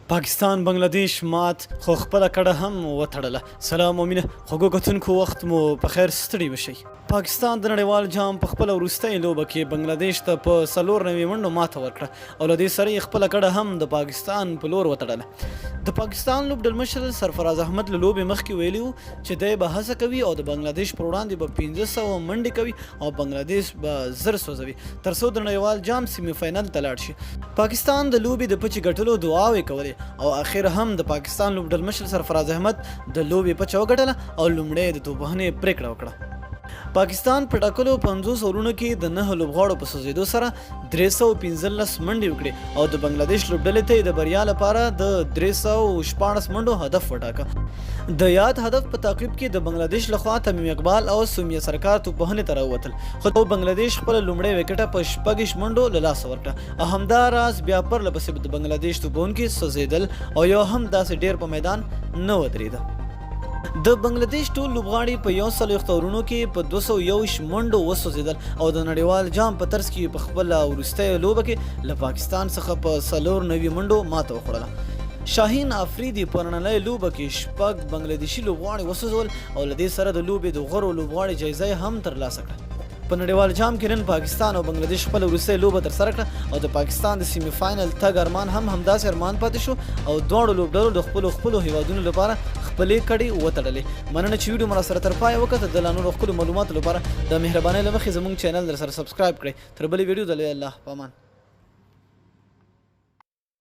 پاکستان بنگلاديش مات خو خپله کډه هم وتړله. سلام او مینه خوږو کتونکو، وخت مو په خیر، ستړي مشئ. پاکستان د نړیوال جام په خپله وروستۍ لوبه کې بنگلاديش ته په 94 منډو ماته ورکړه او له دې سره یې خپله کډه هم د پاکستان په لور وتړله. د پاکستان لوبډلمشر سرفراز احمد له لوبې مخکې ویلي وو چې دی به هڅه کوي او د بنگلاديش پر وړاندې به 1500 منډې کوي او بنگلاديش به زر سوځوي تر څو د نړیوال جام سیمي فاینل ته لاړ شي. پاکستان د لوبې د پچې ګټلو دعاوې کولې او اخر هم د پاکستان لوبډلمشر سرفراز احمد د لوبې پچه وګټله او لومړی د توپوهنې پریکړه وکړه. پاکستان په ټاکلو 50 اورونو کې د 9 لوبغاړو په سوځېدو سره 315 منډې وکړې او د بنگلاديش لوبډلې ته د بریا لپاره د 314 منډو هدف وټاکه. د یاد هدف په تعقیب کې د بنگلاديش لخوا تمیم اقبال او سومیا سرکار توپوهنې ته راووتل، خو بنگلاديش خپله لومړۍ وکټه په 6 منډو له لاسه ورکړه او همداراز بیا پرله پسې د بنگلاديش توپوونکي سوځېدل او یو هم داسې ډیر په میدان نه ودرېده. د بنگلاديش ټول لوبغاړي په 140 اورونو کې په 221 منډو وسوځېدل او د نړیوال جام په ترڅ کې په خپله وروستۍ لوبه کې له پاکستان څخه په 94 منډو ماته وخوړله. شاهین افریدي په نننۍ لوبه کې 6 بنگلاديشي لوبغاړي وسوځول او له دې سره د لوبې د غوره لوبغاړي جایزه هم ترلاسه کړه. په نړیوال جام کې نن پاکستان او بنگلاديش خپله وروستۍ لوبه ترسره کړه او د پاکستان د سیمي فاینل تګ ارمان هم همداسې ارمان پاتې شو او دواړو لوبډلو د خپلو هیوادونو لپاره خپلې کړې وتړلې. مننه چې ویډیو مو راسره تر پایه وکتل. د لا نورو ښکلو معلوماتو لپاره د مهربانۍ له مخې زموږ چینل در سره سبسکرایب کړئ. تر بلې ویډیو د الله په امان.